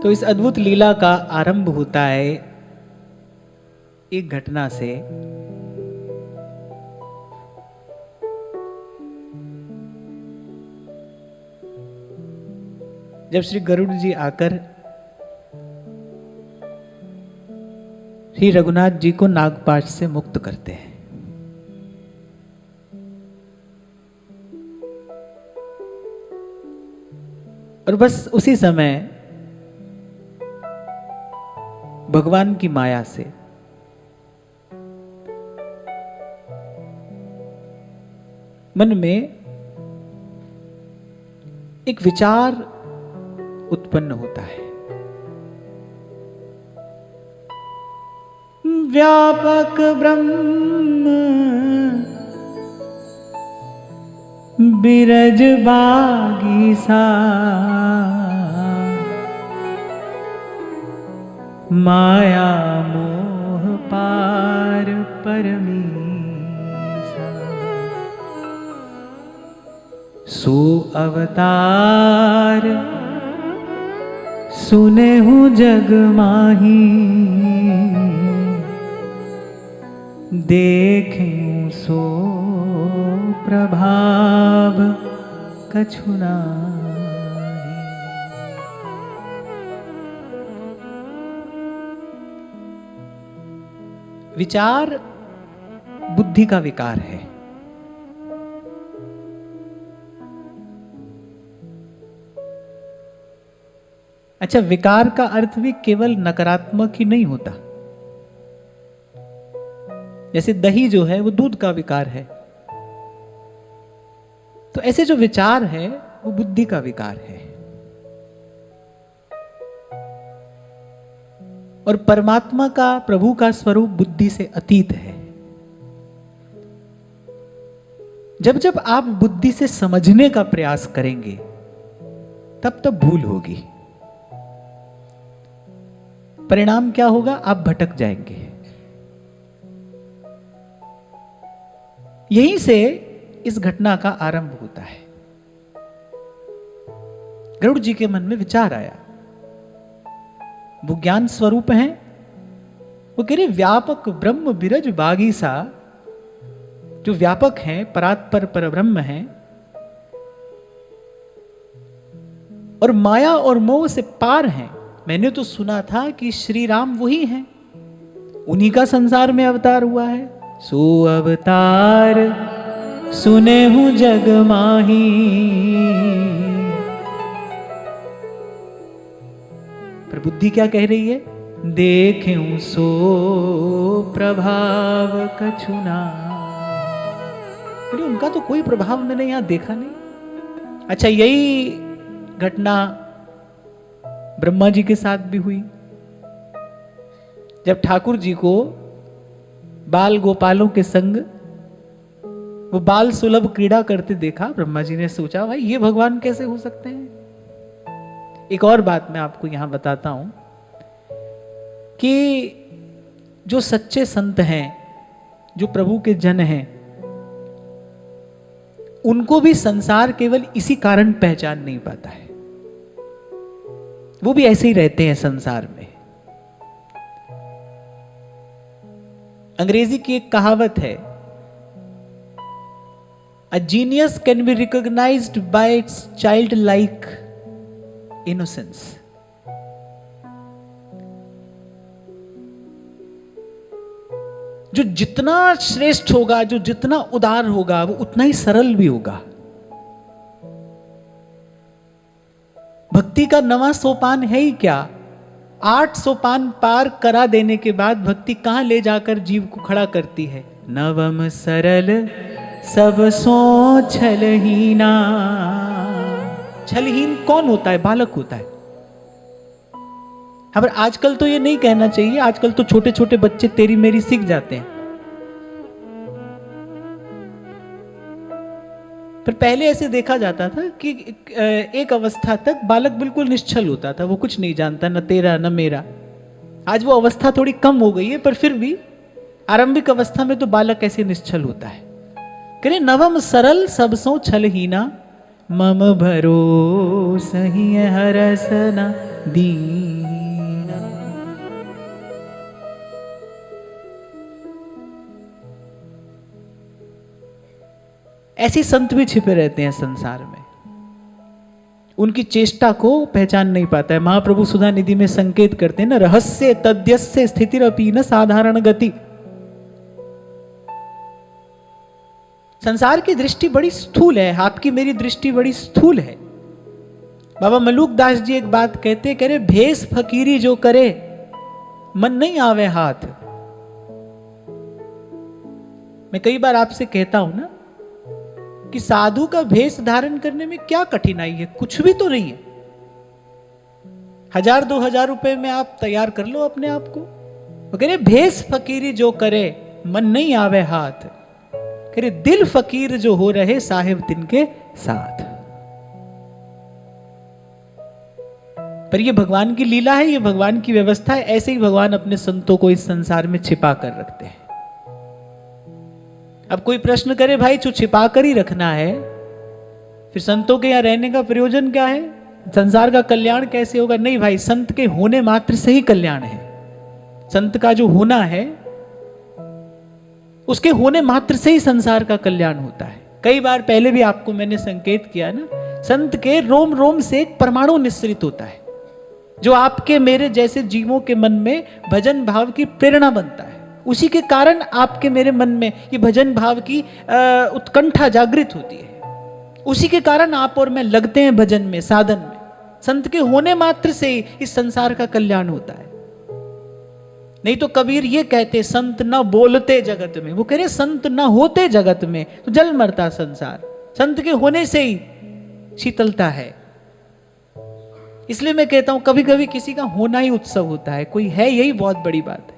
तो इस अद्भुत लीला का आरंभ होता है एक घटना से। जब श्री गरुड़ जी आकर श्री रघुनाथ जी को नागपाश से मुक्त करते हैं। और बस उसी समय भगवान की माया से मन में एक विचार उत्पन्न होता है। व्यापक ब्रह्म बिरज बागीसा माया मोह पार परमीसा सो अवतार सुने हूँ जग माही देखें सो प्रभाव कछु नाहि। विचार बुद्धि का विकार है। अच्छा, विकार का अर्थ भी केवल नकारात्मक ही नहीं होता। जैसे दही जो है वो दूध का विकार है, तो ऐसे जो विचार है वो बुद्धि का विकार है। और परमात्मा का, प्रभु का स्वरूप बुद्धि से अतीत है। जब जब आप बुद्धि से समझने का प्रयास करेंगे तब तब भूल होगी। परिणाम क्या होगा? आप भटक जाएंगे। यहीं से इस घटना का आरंभ होता है। गरुड़ जी के मन में विचार आया। वो ज्ञान स्वरूप हैं। वो कह रहे व्यापक ब्रह्म बिरज बागीसा, जो व्यापक हैं, परात्पर परब्रह्म हैं, और माया और मोह से पार हैं। मैंने तो सुना था कि श्री राम वही हैं, उन्हीं का संसार में अवतार हुआ है। सो अवतार सुने हूं जग माही, पर बुद्धि क्या कह रही है? देखें सो प्रभाव कछु नाहि। उनका तो कोई प्रभाव मैंने यहां देखा नहीं। अच्छा, यही घटना ब्रह्मा जी के साथ भी हुई। जब ठाकुर जी को बाल गोपालों के संग वो बाल सुलभ क्रीड़ा करते देखा, ब्रह्मा जी ने सोचा भाई ये भगवान कैसे हो सकते हैं। एक और बात मैं आपको यहां बताता हूं कि जो सच्चे संत हैं, जो प्रभु के जन हैं, उनको भी संसार केवल इसी कारण पहचान नहीं पाता है। वो भी ऐसे ही रहते हैं संसार में। अंग्रेजी की एक कहावत है, A genius can be recognized by its childlike innocence. जो जितना श्रेष्ठ होगा, जो जितना उदार होगा, वो उतना ही सरल भी होगा। भक्ति का नवा सोपान है ही क्या? 8 सोपान पार करा देने के बाद भक्ति कहां ले जाकर जीव को खड़ा करती है? नवम सरल सब सो छलहीना। छलहीन कौन होता है? बालक होता है। पर आजकल तो ये नहीं कहना चाहिए, आजकल तो छोटे छोटे बच्चे तेरी मेरी सीख जाते हैं। पर पहले ऐसे देखा जाता था कि एक अवस्था तक बालक बिल्कुल निश्चल होता था, वो कुछ नहीं जानता, न तेरा न मेरा। आज वो अवस्था थोड़ी कम हो गई है, पर फिर भी आरंभिक अवस्था में तो बालक ऐसे निश्चल होता है। करे नवम सरल सबसों छलहीना, मम भरोस ही हरसना दीन। ऐसे संत भी छिपे रहते हैं संसार में, उनकी चेष्टा को पहचान नहीं पाता है। महाप्रभु सुधा निधि में संकेत करते हैं ना, रहस्य तद्यस्य स्थितिरपि न साधारण गति। संसार की दृष्टि बड़ी स्थूल है, आपकी मेरी दृष्टि बड़ी स्थूल है। बाबा मलूक दास जी एक बात कहते, कह रहे भेष फकीरी जो करे मन नहीं आवे हाथ। मैं कई बार आपसे कहता हूं ना कि साधु का भेष धारण करने में क्या कठिनाई है, कुछ भी तो नहीं है। 1000-2000 रुपए में आप तैयार कर लो अपने आप को। वो कह रहे भेष फकीरी जो करे मन नहीं आवे हाथ, कह रहे दिल फकीर जो हो रहे साहिब तिनके साथ। पर ये भगवान की लीला है, ये भगवान की व्यवस्था है। ऐसे ही भगवान अपने संतों को इस संसार में छिपा कर रखते हैं। अब कोई प्रश्न करे भाई जो छिपा कर ही रखना है, फिर संतों के यहां रहने का प्रयोजन क्या है, संसार का कल्याण कैसे होगा? नहीं भाई, संत के होने मात्र से ही कल्याण है। संत का जो होना है, उसके होने मात्र से ही संसार का कल्याण होता है। कई बार पहले भी आपको मैंने संकेत किया ना, संत के रोम रोम से एक परमाणु निस्सृत होता है, जो आपके मेरे जैसे जीवों के मन में भजन भाव की प्रेरणा बनता है। उसी के कारण आपके मेरे मन में ये भजन भाव की उत्कंठा जागृत होती है। उसी के कारण आप और मैं लगते हैं भजन में, साधन में। संत के होने मात्र से ही इस संसार का कल्याण होता है। नहीं तो कबीर ये कहते, संत न बोलते जगत में, वो कह रहे संत न होते जगत में तो जल मरता संसार। संत के होने से ही शीतलता है। इसलिए मैं कहता हूं कभी कभी किसी का होना ही उत्सव होता है, कोई है, यही बहुत बड़ी बात है।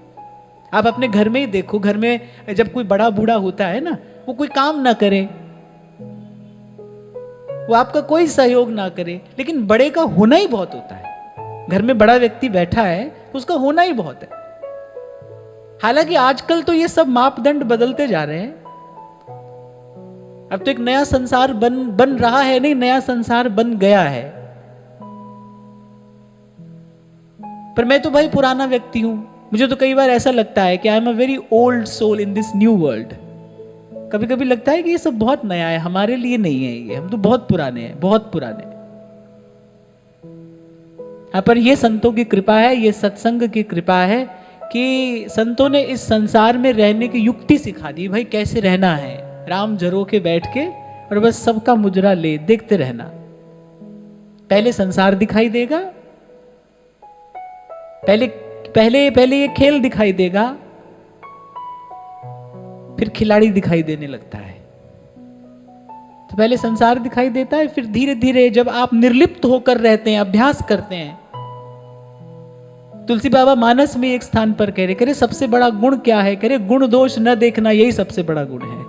आप अपने घर में ही देखो, घर में जब कोई बड़ा बूढ़ा होता है ना, वो कोई काम ना करे, वो आपका कोई सहयोग ना करे, लेकिन बड़े का होना ही बहुत होता है। घर में बड़ा व्यक्ति बैठा है तो उसका होना ही बहुत है। हालांकि आजकल तो ये सब मापदंड बदलते जा रहे हैं। अब तो एक नया संसार बन रहा है, नहीं नया संसार बन गया है। पर मैं तो भाई पुराना व्यक्ति हूं। मुझे तो कई बार ऐसा लगता है कि I am a very old soul in this new world. कभी कभी लगता है कि ये सब बहुत नया है, हमारे लिए नहीं है ये, हम तो बहुत पुराने हैं, बहुत पुराने। पर ये संतों की कृपा है, ये सत्संग की कृपा है कि संतों ने इस संसार में रहने की युक्ति सिखा दी। भाई कैसे रहना है, राम जरो के बैठ के और बस सबका मुजरा ले देखते रहना। पहले संसार दिखाई देगा, पहले ये खेल दिखाई देगा, फिर खिलाड़ी दिखाई देने लगता है। तो पहले संसार दिखाई देता है, फिर धीरे धीरे जब आप निर्लिप्त होकर रहते हैं, अभ्यास करते हैं। तुलसी बाबा मानस में एक स्थान पर कह रहे सबसे बड़ा गुण क्या है? कह रहे गुण दोष न देखना, यही सबसे बड़ा गुण है।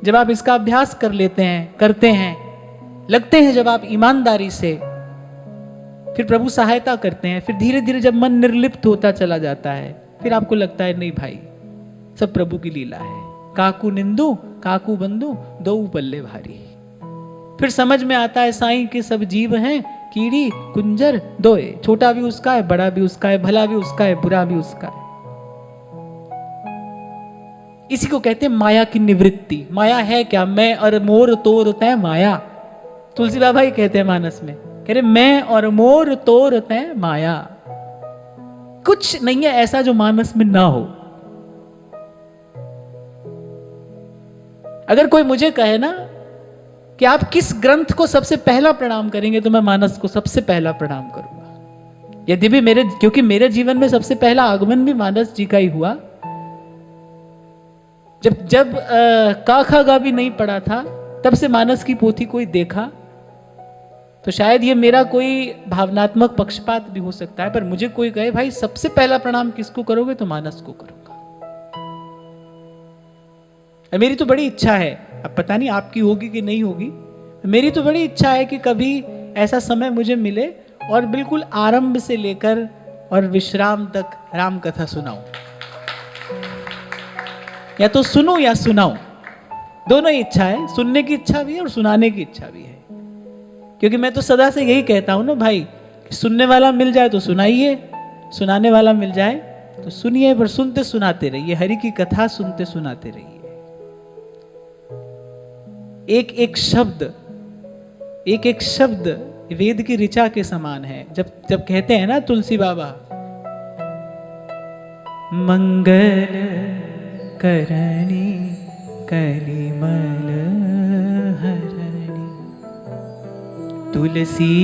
जब आप इसका अभ्यास कर लेते हैं, करते हैं, लगते हैं जब आप ईमानदारी से, फिर प्रभु सहायता करते हैं। फिर धीरे धीरे जब मन निर्लिप्त होता चला जाता है, फिर आपको लगता है नहीं भाई सब प्रभु की लीला है। काकू निंदु काकू बंधु दो पल्ले भारी। फिर समझ में आता है साईं के सब जीव हैं कीड़ी कुंजर दोए, छोटा भी उसका है, बड़ा भी उसका है, भला भी उसका है, बुरा भी उसका है। इसी को कहते हैं माया की निवृत्ति। माया है क्या? मैं और मोर तोर तय माया। तुलसी बाबा ही कहते हैं मानस में, कह रहे मैं और मोर तोर तय माया। कुछ नहीं है ऐसा जो मानस में ना हो। अगर कोई मुझे कहे ना कि आप किस ग्रंथ को सबसे पहला प्रणाम करेंगे, तो मैं मानस को सबसे पहला प्रणाम करूंगा। यदि भी क्योंकि मेरे जीवन में सबसे पहला आगमन भी मानस जी का ही हुआ। जब का खा गा भी नहीं पड़ा था, तब से मानस की पोथी कोई देखा, तो शायद ये मेरा कोई भावनात्मक पक्षपात भी हो सकता है, पर मुझे कोई कहे भाई सबसे पहला प्रणाम किसको करोगे, तो मानस को करूंगा। मेरी तो बड़ी इच्छा है, अब पता नहीं आपकी होगी कि नहीं होगी, मेरी तो बड़ी इच्छा है कि कभी ऐसा समय मुझे मिले और बिल्कुल आरंभ से लेकर और विश्राम तक राम कथा सुनाऊं। या तो सुनो या सुनाऊं, दोनों ही इच्छा है। सुनने की इच्छा भी है और सुनाने की इच्छा भी है। क्योंकि मैं तो सदा से यही कहता हूं ना भाई, सुनने वाला मिल जाए तो सुनाइए, सुनाने वाला मिल जाए तो सुनिए, पर सुनते सुनाते रहिए। हरि की कथा सुनते सुनाते रहिए। एक एक शब्द वेद की ऋचा के समान है। जब कहते हैं ना तुलसी बाबा, मंगल करणी कलिमल हरणी, तुलसी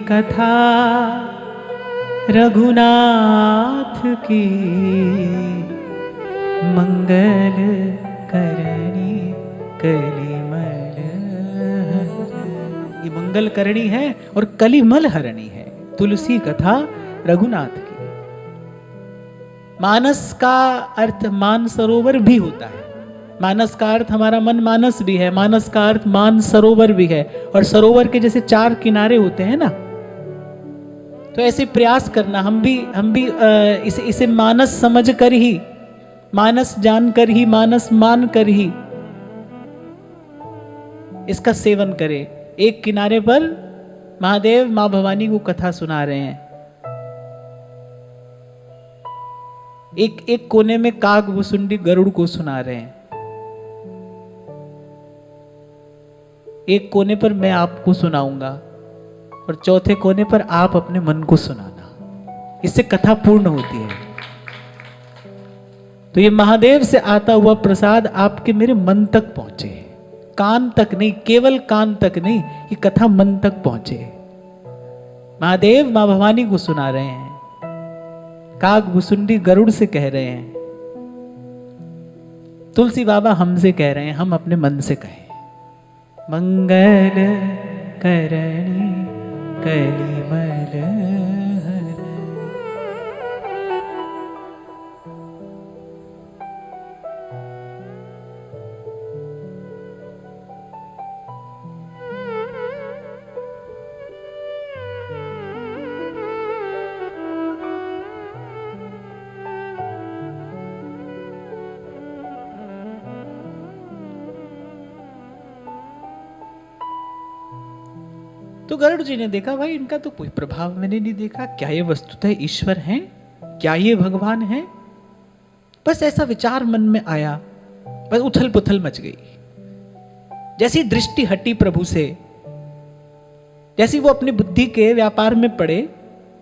कथा रघुनाथ की, मंगल करणी कलिमल हरणी। ये मंगल करणी है और कलिमल हरणी है, तुलसी कथा रघुनाथ की। मानस का अर्थ मानसरोवर भी होता है। मानस का अर्थ हमारा मन मानस भी है, मानस का अर्थ मान सरोवर भी है। और सरोवर के जैसे 4 किनारे होते हैं ना, तो ऐसे प्रयास करना, हम भी इसे मानस समझ कर ही, मानस जान कर ही, मानस मान कर ही इसका सेवन करें। एक किनारे पर महादेव मां भवानी को कथा सुना रहे हैं, एक कोने में काग भुसुंडी गरुड़ को सुना रहे हैं, एक कोने पर मैं आपको सुनाऊंगा और चौथे कोने पर आप अपने मन को सुनाना। इससे कथा पूर्ण होती है। तो ये महादेव से आता हुआ प्रसाद आपके मेरे मन तक पहुंचे, कान तक नहीं, केवल कान तक नहीं, ये कथा मन तक पहुंचे। महादेव मां भवानी को सुना रहे हैं, काग भुसुंडी गरुड़ से कह रहे हैं, तुलसी बाबा हमसे कह रहे हैं, हम अपने मन से कहें, मंगल करणी कलिमल हरणी। तो गरुड़ जी ने देखा, भाई इनका तो कोई प्रभाव मैंने नहीं देखा, क्या ये वस्तुतः ईश्वर हैं, क्या ये भगवान हैं? बस ऐसा विचार मन में आया, बस उथल पुथल मच गई। जैसी दृष्टि हटी प्रभु से, जैसी वो अपनी बुद्धि के व्यापार में पड़े,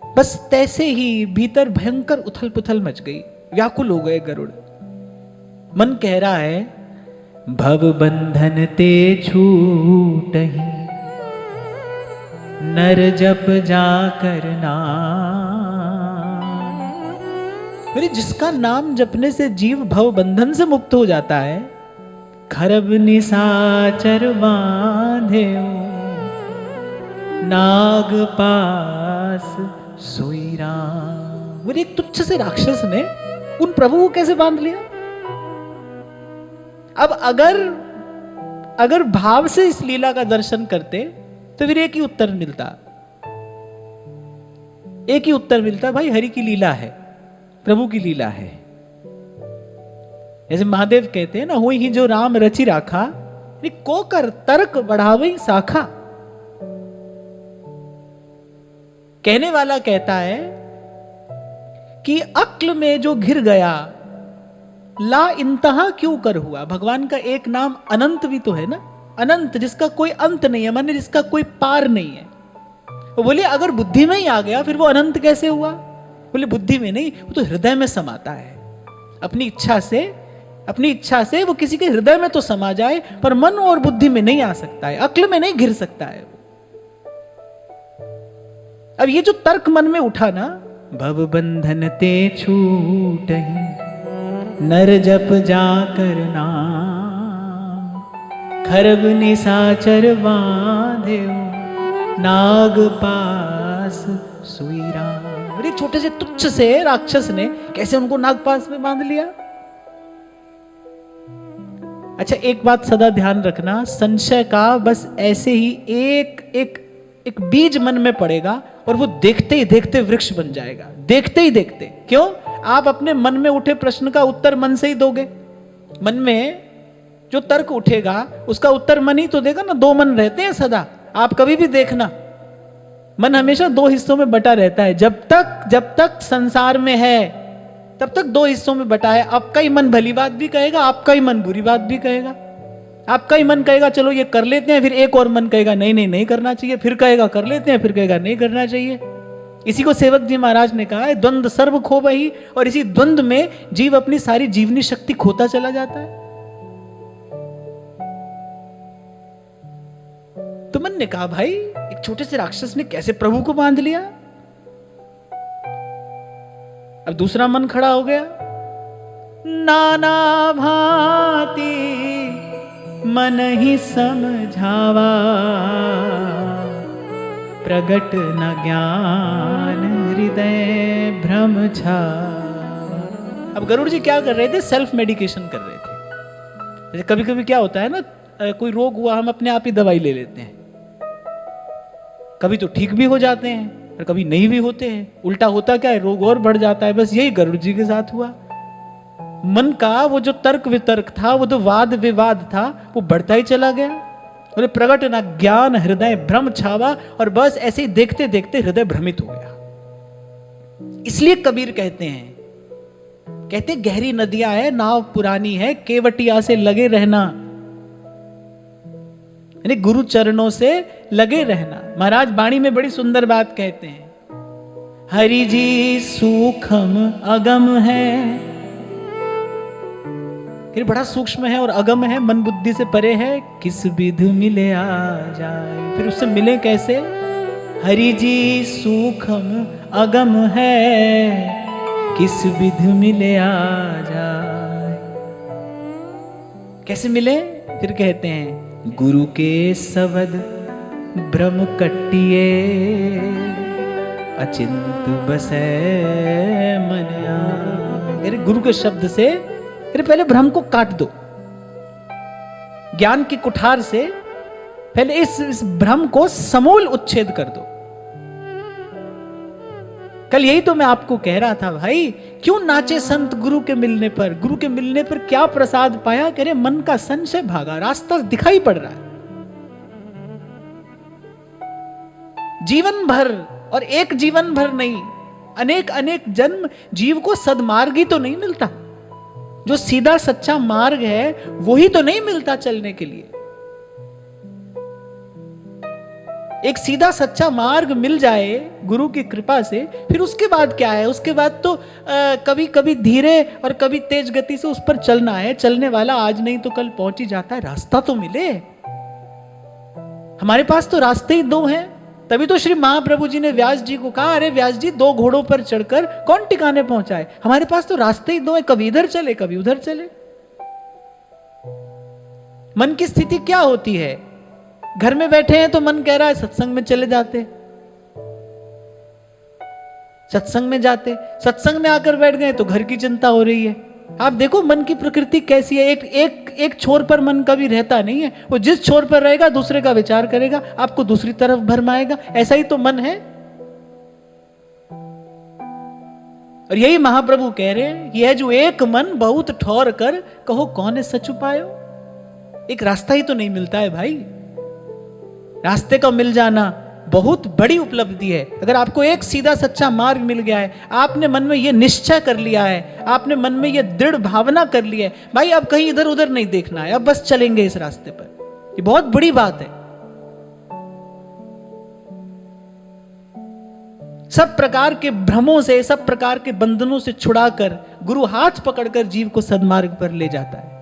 बस तैसे ही भीतर भयंकर उथल पुथल मच गई। व्याकुल हो गए गरुड़। मन कह रहा है, भव बंधन ते छूटहि, नर जप जा करना। मेरे जिसका नाम जपने से जीव भव बंधन से मुक्त हो जाता है, खरब निशाचर बांधे नाग पास सोई राम। मेरे एक तुच्छ से राक्षस ने उन प्रभु को कैसे बांध लिया? अब अगर भाव से इस लीला का दर्शन करते तो फिर एक ही उत्तर मिलता, भाई हरि की लीला है, प्रभु की लीला है। जैसे महादेव कहते हैं ना, हुई ही जो राम रचि राखा, को कर तर्क बढ़ावई शाखा। कहने वाला कहता है कि अक्ल में जो घिर गया, ला इंतहा क्यों कर हुआ। भगवान का एक नाम अनंत भी तो है ना, अनंत जिसका कोई अंत नहीं है, माने जिसका कोई पार नहीं है। वो बोले अगर बुद्धि में ही आ गया फिर वो अनंत कैसे हुआ? बोले बुद्धि में नहीं, वो तो हृदय में समाता है। अपनी इच्छा से वो किसी के हृदय में तो समा जाए, पर मन और बुद्धि में नहीं आ सकता है, अक्ल में नहीं घिर सकता है। अब ये जो तर्क मन में उठा ना, भव बंधन ते छूटहि, नर जप जा करना, खरब निशाचर बांधे नाग पास सुई राम। अरे छोटे से तुच्छ से राक्षस ने कैसे उनको नाग पास में बांध लिया? अच्छा, एक बात सदा ध्यान रखना, संशय का बस ऐसे ही एक बीज मन में पड़ेगा और वो देखते ही देखते वृक्ष बन जाएगा। देखते ही देखते। क्यों? आप अपने मन में उठे प्रश्न का उत्तर मन से ही दोगे। मन में जो तर्क उठेगा उसका उत्तर मन ही तो देगा ना। दो मन रहते हैं सदा, आप कभी भी देखना। मन हमेशा दो हिस्सों में बटा रहता है। जब तक संसार में है तब तक दो हिस्सों में बटा है। आपका ही मन भली बात भी कहेगा, आपका ही मन बुरी बात भी कहेगा। आपका ही मन कहेगा चलो ये कर लेते हैं, फिर एक और मन कहेगा नहीं नहीं नहीं करना चाहिए, फिर कहेगा कर लेते हैं, फिर कहेगा नहीं करना चाहिए। इसी को सेवक जी महाराज ने कहा है, द्वंद्व सर्व खो बही। और इसी द्वंद्व में जीव अपनी सारी जीवनी शक्ति खोता चला जाता है। तो मन ने कहा भाई एक छोटे से राक्षस ने कैसे प्रभु को बांध लिया। अब दूसरा मन खड़ा हो गया, नाना भांति मन ही समझावा, प्रगट न ज्ञान हृदय भ्रम छा। अब गरुड़ जी क्या कर रहे थे? सेल्फ मेडिकेशन कर रहे थे। जैसे कभी कभी क्या होता है ना, कोई रोग हुआ हम अपने आप ही दवाई ले लेते हैं, कभी तो ठीक भी हो जाते हैं और कभी नहीं भी होते हैं। उल्टा होता क्या है, रोग और बढ़ जाता है। बस यही गरुड़ जी के साथ हुआ। मन का वो जो तर्क वितर्क था, वो जो वाद विवाद था, वो बढ़ता ही चला गया। बोले प्रगट ना ज्ञान हृदय भ्रम छावा। और बस ऐसे ही देखते देखते हृदय भ्रमित हो गया। इसलिए कबीर कहते गहरी नदियां है, नाव पुरानी है, केवटिया से लगे रहना, यानी गुरु चरणों से लगे रहना। महाराज वाणी में बड़ी सुंदर बात कहते हैं, हरि जी सूक्ष्म अगम है। फिर बड़ा सूक्ष्म है और अगम है, मन बुद्धि से परे है, किस विध मिले आ जाए। फिर उससे मिले कैसे? हरि जी सूक्ष्म अगम है, किस विध मिले आ जाए। कैसे मिले? फिर कहते हैं गुरु के शब्द भ्रम कट्टिए, अचिंत बसै मन आए। गुरु के शब्द से पहले भ्रम को काट दो, ज्ञान की कुठार से पहले इस भ्रम को समूल उच्छेद कर दो। कल यही तो मैं आपको कह रहा था भाई, क्यों नाचे संत गुरु के मिलने पर। गुरु के मिलने पर क्या प्रसाद पाया? कह रहे मन का संशय भागा, रास्ता दिखाई पड़ रहा है। जीवन भर, और एक जीवन भर नहीं, अनेक अनेक जन्म जीव को सदमार्ग ही तो नहीं मिलता। जो सीधा सच्चा मार्ग है वही तो नहीं मिलता चलने के लिए। एक सीधा सच्चा मार्ग मिल जाए गुरु की कृपा से, फिर उसके बाद क्या है? उसके बाद तो कभी कभी धीरे और कभी तेज गति से उस पर चलना है। चलने वाला आज नहीं तो कल पहुंच ही जाता है। रास्ता तो मिले। हमारे पास तो रास्ते ही दो हैं। तभी तो श्री महाप्रभु जी ने व्यास जी को कहा, अरे व्यास जी, दो घोड़ों पर चढ़कर कौन टिकाने पहुंचाए? हमारे पास तो रास्ते ही दो हैं, कभी इधर चले कभी उधर चले। मन की स्थिति क्या होती है? घर में बैठे हैं तो मन कह रहा है सत्संग में चले जाते, सत्संग में जाते, सत्संग में आकर बैठ गए तो घर की चिंता हो रही है। आप देखो मन की प्रकृति कैसी है। एक छोर पर मन कभी रहता नहीं है। वो जिस छोर पर रहेगा दूसरे का विचार करेगा, आपको दूसरी तरफ भरमाएगा। ऐसा ही तो मन है। और यही महाप्रभु कह रहे हैं, यह जो एक मन बहुत ठौर कर, कहो कौन है सच उपायो। एक रास्ता ही तो नहीं मिलता है भाई। रास्ते का मिल जाना बहुत बड़ी उपलब्धि है। अगर आपको एक सीधा सच्चा मार्ग मिल गया है, आपने मन में यह निश्चय कर लिया है, आपने मन में यह दृढ़ भावना कर ली है, भाई अब कहीं इधर उधर नहीं देखना है, अब बस चलेंगे इस रास्ते पर। ये बहुत बड़ी बात है। सब प्रकार के भ्रमों से, सब प्रकार के बंधनों से छुड़ाकर गुरु हाथ पकड़कर जीव को सदमार्ग पर ले जाता है।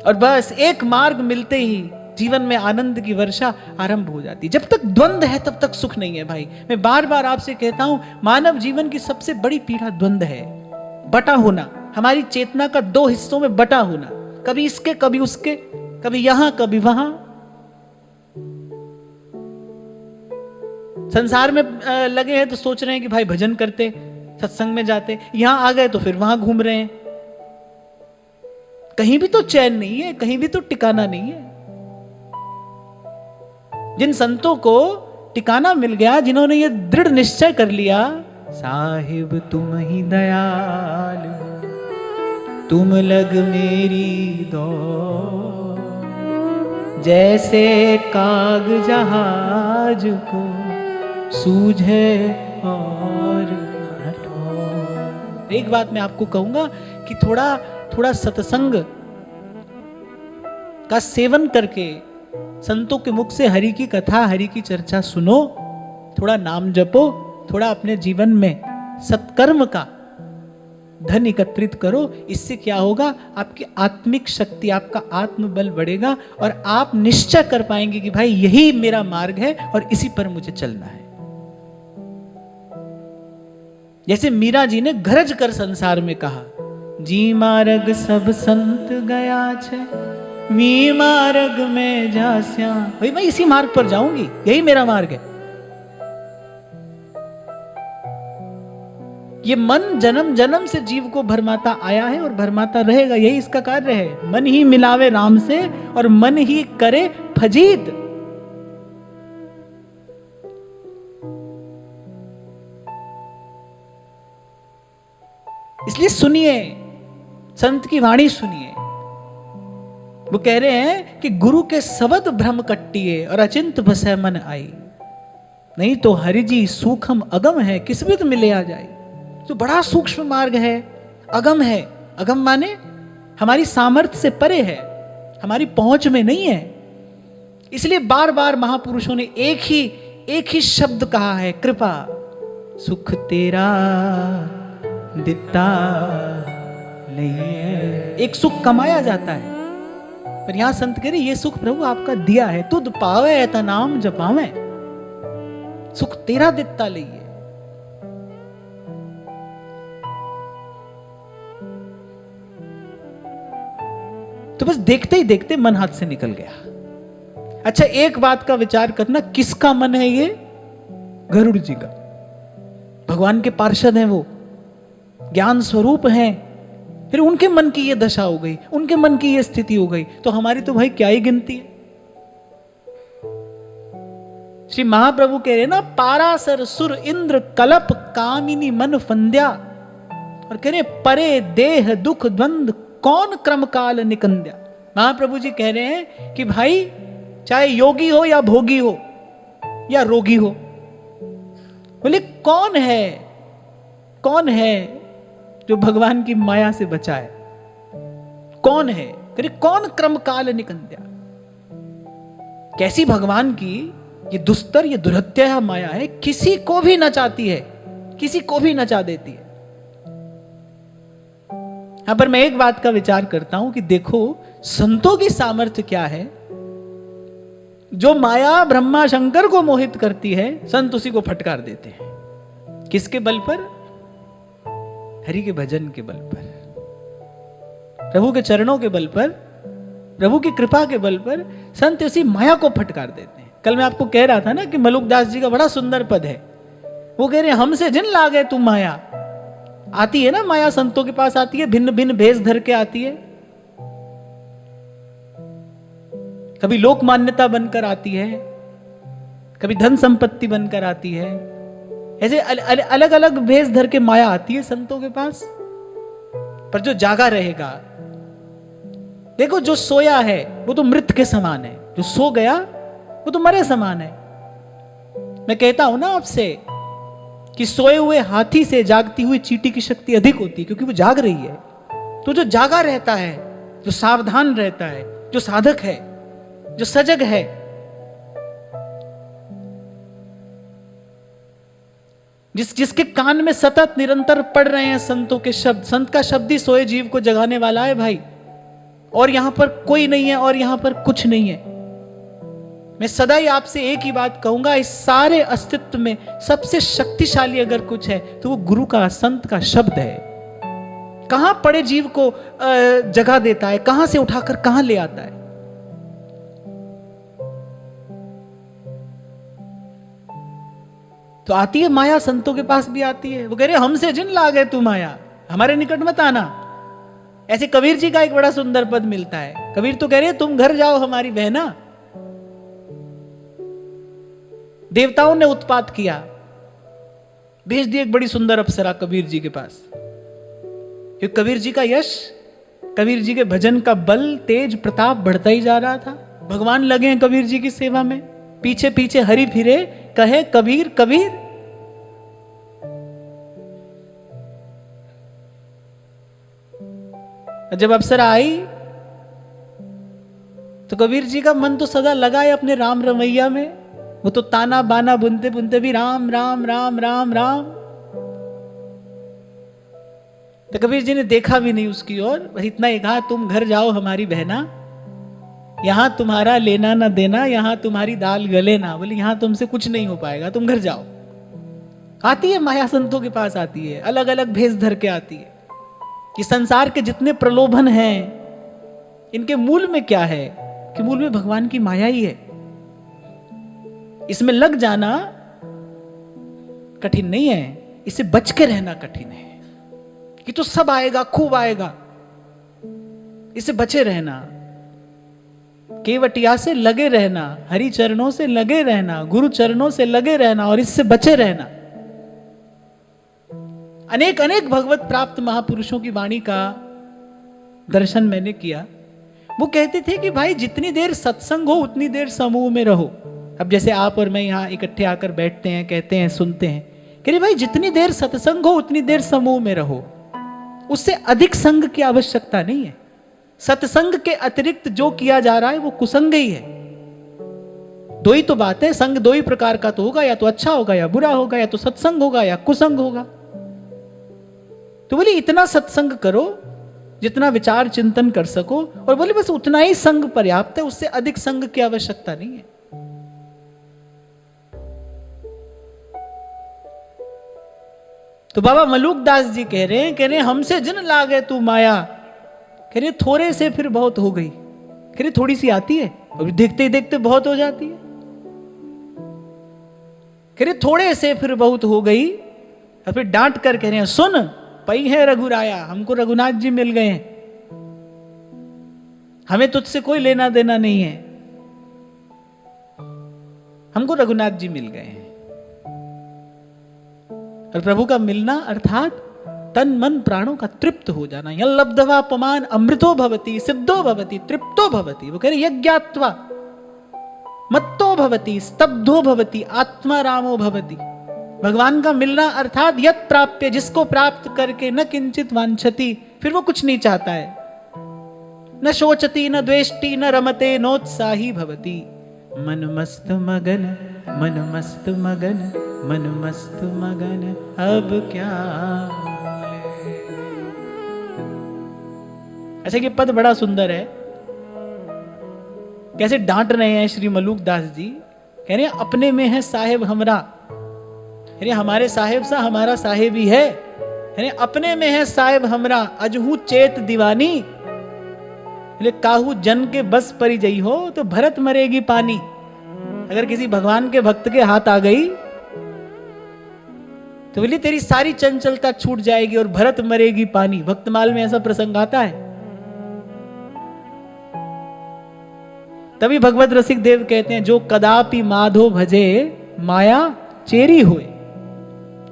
और बस एक मार्ग मिलते ही जीवन में आनंद की वर्षा आरंभ हो जाती है। जब तक द्वंद्व है तब तक सुख नहीं है भाई। मैं बार बार आपसे कहता हूं, मानव जीवन की सबसे बड़ी पीड़ा द्वंद्व है, बटा होना। हमारी चेतना का दो हिस्सों में बटा होना, कभी इसके कभी उसके, कभी यहां कभी वहां। संसार में लगे हैं तो सोच रहे हैं कि भाई भजन करते, सत्संग में जाते, यहां आ गए तो फिर वहां घूम रहे हैं। कहीं भी तो चैन नहीं है, कहीं भी तो टिकाना नहीं है। जिन संतों को टिकाना मिल गया, जिन्होंने ये दृढ़ निश्चय कर लिया, साहिब तुम ही दयाल, तुम लग मेरी दो, जैसे काग जहाज को सूझे और न ठोर। एक बात मैं आपको कहूंगा कि थोड़ा सत्संग का सेवन करके संतों के मुख से हरि की कथा, हरि की चर्चा सुनो, थोड़ा नाम जपो, थोड़ा अपने जीवन में सत्कर्म का धन एकत्रित करो। इससे क्या होगा, आपकी आत्मिक शक्ति, आपका आत्मबल बढ़ेगा और आप निश्चय कर पाएंगे कि भाई यही मेरा मार्ग है और इसी पर मुझे चलना है। जैसे मीरा जी ने गरज कर संसार में कहा, जी मार्ग सब संत गया छे, वी मार्ग में जास्या। भाई मैं इसी मार्ग पर जाऊंगी, यही मेरा मार्ग है। ये मन जन्म जन्म से जीव को भरमाता आया है और भरमाता रहेगा, यही इसका कार्य है। मन ही मिलावे राम से और मन ही करे फजीत। इसलिए सुनिए, संत की वाणी सुनिए। वो कह रहे हैं कि गुरु के शब्द भ्रम कट्टिए और अचिंत बसै मन आई, नहीं तो हरि जी सूक्ष्म अगम है, किस्मत मिले आ जाए। तो बड़ा सूक्ष्म मार्ग है, अगम है। अगम माने हमारी सामर्थ्य से परे है, हमारी पहुंच में नहीं है। इसलिए बार बार महापुरुषों ने एक ही शब्द कहा है, कृपा। सुख तेरा दिता नहीं, एक सुख कमाया जाता है, पर यहां संत कह रहे ये सुख प्रभु आपका दिया है, तुद पावे ऐता नाम जपावे, सुख तेरा दिता लइए। तो बस देखते ही देखते मन हाथ से निकल गया। अच्छा, एक बात का विचार करना, किसका मन है ये? गरुड़ जी का। भगवान के पार्षद हैं, वो ज्ञान स्वरूप हैं, फिर उनके मन की ये दशा हो गई, उनके मन की ये स्थिति हो गई, तो हमारी तो भाई क्या ही गिनती है। श्री महाप्रभु कह रहे ना, पारासर सुर इंद्र कलप कामिनी मन फंद्या, और कह रहे परे देह दुख द्वंद कौन क्रम काल निकंद्या। महाप्रभु जी कह रहे हैं कि भाई चाहे योगी हो या भोगी हो या रोगी हो, बोले कौन है जो भगवान की माया से बचाए? कौन है? तेरे कौन क्रम काल निकंद्या। कैसी भगवान की ये दुस्तर, ये दुरहत्या माया है, किसी को भी नचाती है, किसी को भी नचा देती है। यहां पर मैं एक बात का विचार करता हूं कि देखो संतों की सामर्थ्य क्या है। जो माया ब्रह्मा शंकर को मोहित करती है, संत उसी को फटकार देते हैं। किसके बल पर? हरि के भजन के बल पर, प्रभु के चरणों के बल पर, प्रभु की कृपा के बल पर संत उसी माया को फटकार देते हैं। कल मैं आपको कह रहा था ना कि मलुकदास जी का बड़ा सुंदर पद है। वो कह रहे हैं हमसे जिन लागे तुम माया। आती है ना माया, संतों के पास आती है, भिन्न भिन्न भेष धर के आती है। कभी लोक मान्यता बनकर आती है, कभी धन संपत्ति बनकर आती है। ऐसे अलग अलग भेष धर के माया आती है संतों के पास। पर जो जागा रहेगा, देखो जो सोया है वो तो मृत के समान है, जो सो गया वो तो मरे समान है। मैं कहता हूं ना आपसे कि सोए हुए हाथी से जागती हुई चींटी की शक्ति अधिक होती है, क्योंकि वो जाग रही है। तो जो जागा रहता है, जो सावधान रहता है, जो साधक है, जो सजग है, जिसके कान में सतत निरंतर पड़ रहे हैं संतों के शब्द, संत का शब्द ही सोए जीव को जगाने वाला है भाई। और यहां पर कोई नहीं है और यहां पर कुछ नहीं है। मैं सदा ही आपसे एक ही बात कहूंगा, इस सारे अस्तित्व में सबसे शक्तिशाली अगर कुछ है तो वो गुरु का, संत का शब्द है। कहां पड़े जीव को जगा देता है, कहां से उठाकर कहां ले आता है। तो आती है माया, संतों के पास भी आती है। वो कह रहे हमसे जिन लागे तू माया, हमारे निकट मत आना। ऐसे कबीर जी का एक बड़ा सुंदर पद मिलता है। कबीर तो कह रहे तुम घर जाओ हमारी बहना। देवताओं ने उत्पात किया, भेज दी एक बड़ी सुंदर अप्सरा कबीर जी के पास। क्योंकि कबीर जी का यश, कबीर जी के भजन का बल, तेज, प्रताप बढ़ता ही जा रहा था। भगवान लगे हैं कबीर जी की सेवा में, पीछे पीछे हरि फिरे, कहे कबीर कबीर। जब अप्सरा आई तो कबीर जी का मन तो सदा लगा है अपने राम रमैया में। वो तो ताना बाना बुनते बुनते भी राम राम राम राम राम। तो कबीर जी ने देखा भी नहीं उसकी ओर, बस इतना ही कहा, तुम घर जाओ हमारी बहना, यहां तुम्हारा लेना ना देना, यहां तुम्हारी दाल गले ना। बोले यहां तुमसे कुछ नहीं हो पाएगा, तुम घर जाओ। आती है माया संतों के पास, आती है अलग अलग भेष धर के आती है कि संसार के जितने प्रलोभन हैं इनके मूल में क्या है, कि मूल में भगवान की माया ही है। इसमें लग जाना कठिन नहीं है, इससे बच के रहना कठिन है। कि तो सब आएगा, खूब आएगा, इससे बचे रहना, केवटिया से लगे रहना, हरि चरणों से लगे रहना, गुरु चरणों से लगे रहना और इससे बचे रहना। अनेक अनेक भगवत प्राप्त महापुरुषों की वाणी का दर्शन मैंने किया। वो कहते थे कि भाई जितनी देर सत्संग हो उतनी देर समूह में रहो। अब जैसे आप और मैं यहां इकट्ठे आकर बैठते हैं, कहते हैं, सुनते हैं, कह रहे भाई जितनी देर सत्संग हो उतनी देर समूह में रहो, उससे अधिक संग की आवश्यकता नहीं है। सत्संग के अतिरिक्त जो किया जा रहा है वो कुसंग ही है। दो ही तो बात है, संग दो ही प्रकार का तो होगा, या तो अच्छा होगा या बुरा होगा, या तो सत्संग होगा या कुसंग होगा। तो बोले इतना सत्संग करो जितना विचार चिंतन कर सको, और बोले बस उतना ही संग पर्याप्त है, उससे अधिक संग की आवश्यकता नहीं है। तो बाबा मलूकदास जी कह रहे हैं हमसे जिन लागे तू माया, कह रहे थोड़े से फिर बहुत हो गई। कह रहे थोड़ी सी आती है और देखते ही देखते बहुत हो जाती है। कह रहे थोड़े से फिर बहुत हो गई, और फिर डांट कर कह रहे हैं सुन पई है रघुराया, हमको रघुनाथ जी मिल गए हैं, हमें तुझसे कोई लेना देना नहीं है, हमको रघुनाथ जी मिल गए हैं। और प्रभु का मिलना अर्थात तन मन प्राणों का तृप्त हो जाना। यह लब्धवा पमान अमृतो भवति सिद्धो भवति तृप्तो भवति। वो कह रहे यज्ञात्वा मत्तो भवति स्तब्धो भवति आत्मा रामो भवति। भगवान का मिलना अर्थात यत् प्राप्य, जिसको प्राप्त करके न किंचित वांछति, फिर वो कुछ नहीं चाहता है, न शोचति न द्वेष्टि न रमते नोत्साही भवति। मन मस्त मगन मन मस्त मगन मन मस्त मगन अब क्या। अच्छा ये पद बड़ा सुंदर है, कैसे डांट रहे हैं श्री मलूकदास जी। कह रहे हैं अपने में है साहेब हमरा, कह रहे हमारे साहेब सा हमारा साहेब ही है। कह रहे अपने में है साहेब हमरा अजहू चेत दीवानी, काहू जन के बस परी जई हो तो भरत मरेगी पानी। अगर किसी भगवान के भक्त के हाथ आ गई तो बोली तेरी सारी चंचलता छूट जाएगी और भरत मरेगी पानी। भक्तमाल में ऐसा प्रसंग आता है। तभी भगवत रसिक देव कहते हैं जो कदापि माधो भजे माया चेरी होए,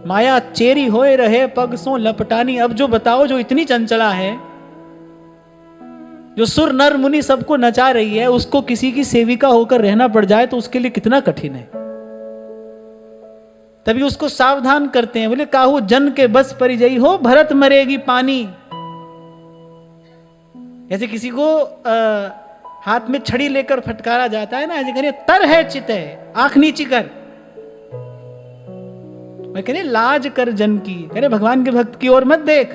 माया चेरी होए रहे पग सो लपटानी। अब जो बताओ जो इतनी चंचला है, जो सुर नर मुनि सबको नचा रही है, उसको किसी की सेविका होकर रहना पड़ जाए तो उसके लिए कितना कठिन है। तभी उसको सावधान करते हैं, बोले काहू जन के बस परिजयी हो भरत मरेगी पानी। जैसे किसी को हाथ में छड़ी लेकर फटकारा जाता है ना, ऐसे करिए तर है चित है आंख नीची कर। मैं कह रही लाज कर जन की, कह रहे भगवान के भक्त की ओर मत देख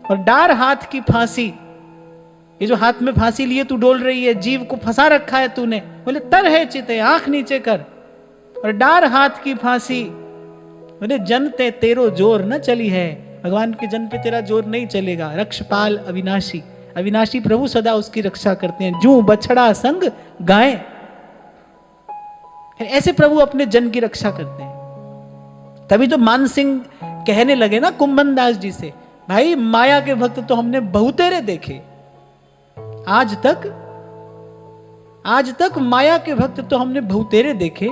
और डार हाथ की फांसी। ये जो हाथ में फांसी लिए तू डोल रही है, जीव को फंसा रखा है तूने, बोले तर है चिते आंख नीचे कर और डार हाथ की फांसी। बोले जन ते तेरो जोर न चली है, भगवान के जन पे तेरा जोर नहीं चलेगा। रक्षपाल अविनाशी, अविनाशी प्रभु सदा उसकी रक्षा करते हैं। जू बछड़ा संग गाय, ऐसे प्रभु अपने जन की रक्षा करते हैं। तभी तो मान सिंह कहने लगे ना कुंभन दास जी से, भाई माया के भक्त तो हमने बहुतेरे देखे, आज तक माया के भक्त तो हमने बहुतेरे देखे,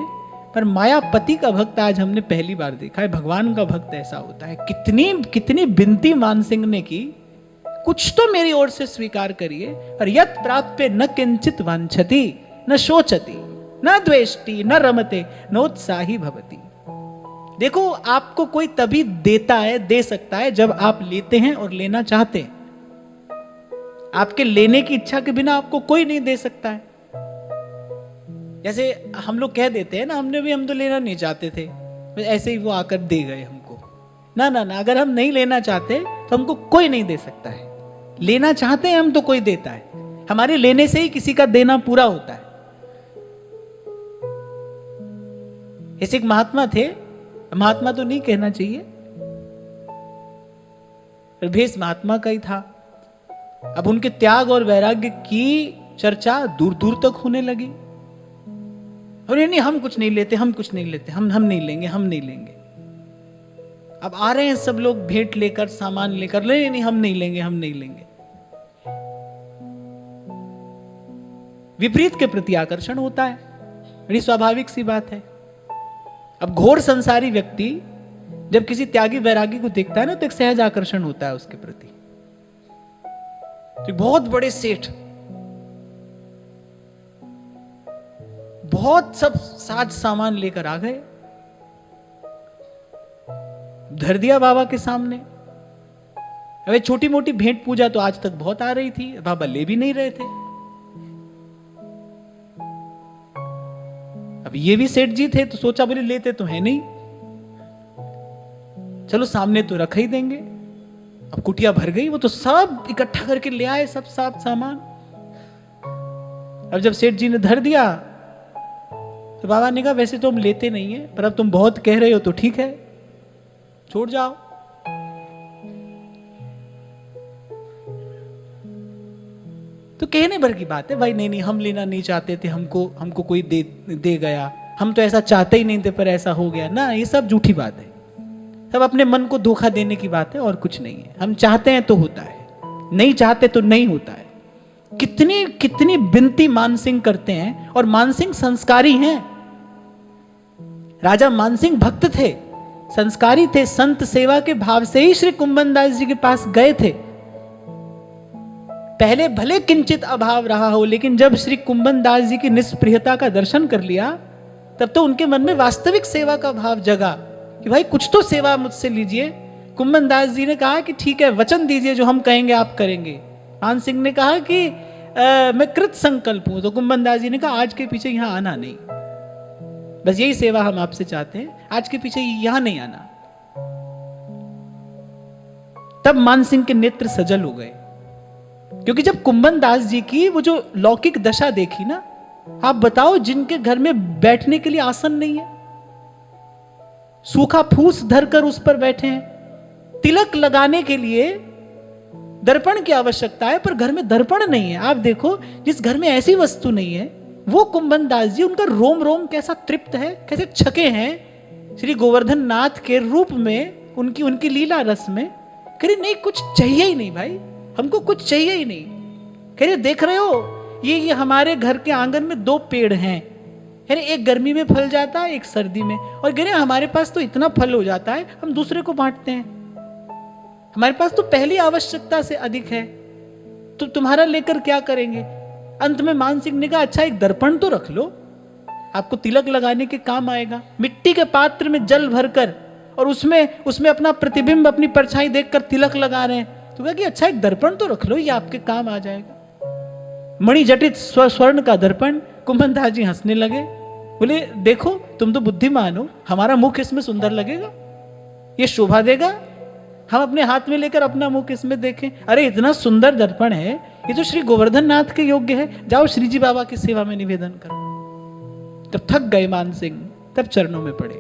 पर मायापति का भक्त आज हमने पहली बार देखा है। भगवान का भक्त ऐसा होता है। कितनी बिनती मान सिंह ने की, कुछ तो मेरी ओर से स्वीकार करिए। और यत् प्राप्य न किंचित वांछति, न शोचति न द्वेष्टि न रमते नोत्साही भवति। देखो, आपको कोई तभी देता है, दे सकता है जब आप लेते हैं और लेना चाहते हैं। आपके लेने की इच्छा के बिना आपको कोई नहीं दे सकता है। जैसे हम लोग कह देते हैं ना, हम तो लेना नहीं चाहते थे, ऐसे ही वो आकर दे गए हमको। ना ना ना, अगर हम नहीं लेना चाहते तो हमको कोई नहीं दे सकता है। लेना चाहते हैं हम तो कोई देता है। हमारे लेने से ही किसी का देना पूरा होता है। ऐसे एक महात्मा थे, महात्मा तो नहीं कहना चाहिए, भेष महात्मा का ही था। अब उनके त्याग और वैराग्य की चर्चा दूर दूर तक होने लगी। और नहीं, हम कुछ नहीं लेते, हम कुछ नहीं लेते, हम नहीं लेंगे, हम नहीं लेंगे। अब आ रहे हैं सब लोग भेंट लेकर, सामान लेकर, नहीं, हम नहीं लेंगे, हम नहीं लेंगे। विपरीत के प्रति आकर्षण होता है, बड़ी स्वाभाविक सी बात है। अब घोर संसारी व्यक्ति जब किसी त्यागी वैरागी को देखता है ना, तो एक सहज आकर्षण होता है उसके प्रति। तो बहुत बड़े सेठ, बहुत सब साज सामान लेकर आ गए, धर दिया बाबा के सामने। अबे छोटी मोटी भेंट पूजा तो आज तक बहुत आ रही थी, बाबा ले भी नहीं रहे थे। अब ये भी सेठ जी थे तो सोचा बोले लेते तो है नहीं, चलो सामने तो रख ही देंगे। अब कुटिया भर गई, वो तो सब इकट्ठा करके ले आए, सब सामान। अब जब सेठ जी ने धर दिया तो बाबा ने कहा वैसे तो हम लेते नहीं है, पर अब तुम बहुत कह रहे हो तो ठीक है, छोड़ जाओ। तो कहने भर की बात है भाई, नहीं हम लेना नहीं चाहते थे, हमको कोई दे गया, हम तो ऐसा चाहते ही नहीं थे पर ऐसा हो गया ना, ये सब झूठी बात है। सब अपने मन को धोखा देने की बात है और कुछ नहीं है। हम चाहते हैं तो होता है, नहीं चाहते तो नहीं होता है। कितनी कितनी बिनती मानसिंह करते हैं, और मानसिंह संस्कारी हैं। राजा मानसिंह भक्त थे, संस्कारी थे, संत सेवा के भाव से ही श्री कुंभन दास जी के पास गए थे। पहले भले किंचित अभाव रहा हो, लेकिन जब श्री कुंभन दास जी की निष्प्रियता का दर्शन कर लिया, तब तो उनके मन में वास्तविक सेवा का भाव जगा कि भाई कुछ तो सेवा मुझसे लीजिए। कुंभन दास जी ने कहा कि ठीक है, वचन दीजिए, जो हम कहेंगे आप करेंगे। मान सिंह ने कहा कि मैं कृत संकल्प हूं, तो कुंभन दास जी ने कहा आज के पीछे यहां आना नहीं, बस यही सेवा हम आपसे चाहते हैं, आज के पीछे यहां नहीं आना। तब मानसिंह के नेत्र सजल हो गए, क्योंकि जब कुंभन दास जी की वो जो लौकिक दशा देखी ना, आप बताओ, जिनके घर में बैठने के लिए आसन नहीं है, सूखा फूस धरकर उस पर बैठे हैं, तिलक लगाने के लिए दर्पण की आवश्यकता है, पर घर में दर्पण नहीं है। आप देखो, जिस घर में ऐसी वस्तु नहीं है, वो कुंभन दास जी, उनका रोम रोम कैसा तृप्त है, कैसे छके हैं श्री गोवर्धन नाथ के रूप में, उनकी लीला रस में। कह रहे नहीं, कुछ चाहिए ही नहीं भाई, हमको कुछ चाहिए ही नहीं। कह रहे देख रहे हो, ये हमारे घर के आंगन में 2 पेड़ हैं, कह रहे एक गर्मी में फल जाता है, एक सर्दी में, और कह रहे हमारे पास तो इतना फल हो जाता है, हम दूसरे को बांटते हैं, हमारे पास तो पहली आवश्यकता से अधिक है, तो तुम्हारा लेकर क्या करेंगे। अंत में मान सिंह ने कहा अच्छा एक दर्पण तो रख लो, आपको तिलक लगाने के काम आएगा। मिट्टी के पात्र में जल भरकर और उसमें अपना प्रतिबिंब, अपनी परछाई देखकर तिलक लगा रहे हैं, तो कहा कि अच्छा एक दर्पण तो रख लो, ये आपके काम आ जाएगा। मणि जटित स्वर्ण का दर्पण। कुंभन दास जी हंसने लगे, बोले देखो तुम तो बुद्धिमान हो, हमारा मुख इसमें सुंदर लगेगा, ये शोभा देगा, हम अपने हाथ में लेकर अपना मुख इसमें देखें। अरे इतना सुंदर दर्पण है, ये तो श्री गोवर्धन नाथ के योग्य है, जाओ श्री जी बाबा की सेवा में निवेदन करो। तब थक गए मान सिंह, तब चरणों में पड़े,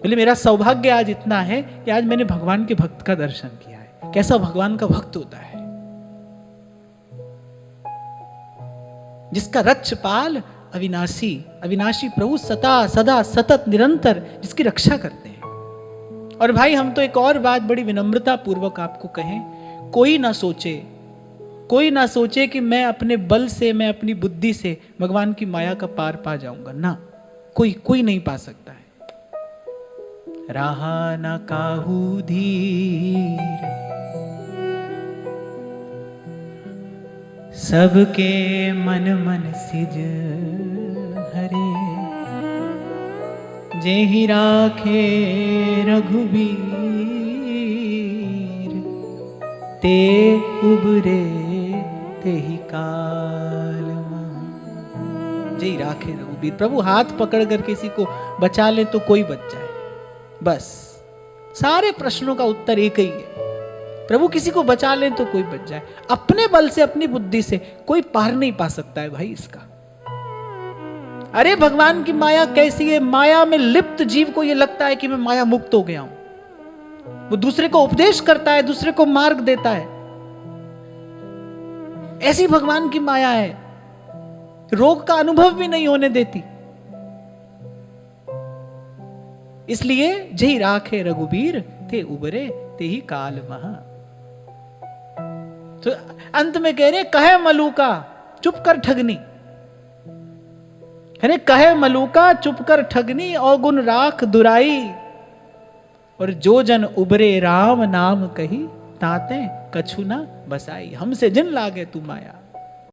बोले मेरा सौभाग्य आज इतना है कि आज मैंने भगवान के भक्त का दर्शन किया है। कैसा भगवान का भक्त होता है, जिसका रक्षपाल अविनाशी, अविनाशी प्रभु सदा सदा सतत निरंतर जिसकी रक्षा करते हैं। और भाई हम तो एक और बात बड़ी विनम्रता पूर्वक आपको कहें, कोई ना सोचे कि मैं अपने बल से, मैं अपनी बुद्धि से भगवान की माया का पार पा जाऊंगा ना, कोई नहीं पा सकता है। रहा न काहू धीर सबके मन मन सिज हरे, जेहि राखे रघुबीर, ते उबरे तेहि काल महा। जेहि राखे रघुबीर, प्रभु हाथ पकड़ कर किसी को बचा ले तो कोई बच जाए, बस सारे प्रश्नों का उत्तर एक ही है। प्रभु किसी को बचा ले तो कोई बच जाए, अपने बल से अपनी बुद्धि से कोई पार नहीं पा सकता है भाई इसका। अरे भगवान की माया कैसी है, माया में लिप्त जीव को यह लगता है कि मैं माया मुक्त हो गया हूं। वो दूसरे को उपदेश करता है, दूसरे को मार्ग देता है, ऐसी भगवान की माया है, रोग का अनुभव भी नहीं होने देती। इसलिए जही राखे रघुबीर, थे उबरे ते ही काल महा। तो अंत में कह रहे कहे मलूका चुप कर ठगनी, कहे मलूका चुप कर ठगनी, अवगुण राख दुराई, और जो जन उबरे राम नाम कही, ताते कछु ना बसाई। हमसे जिन लागे तू माया,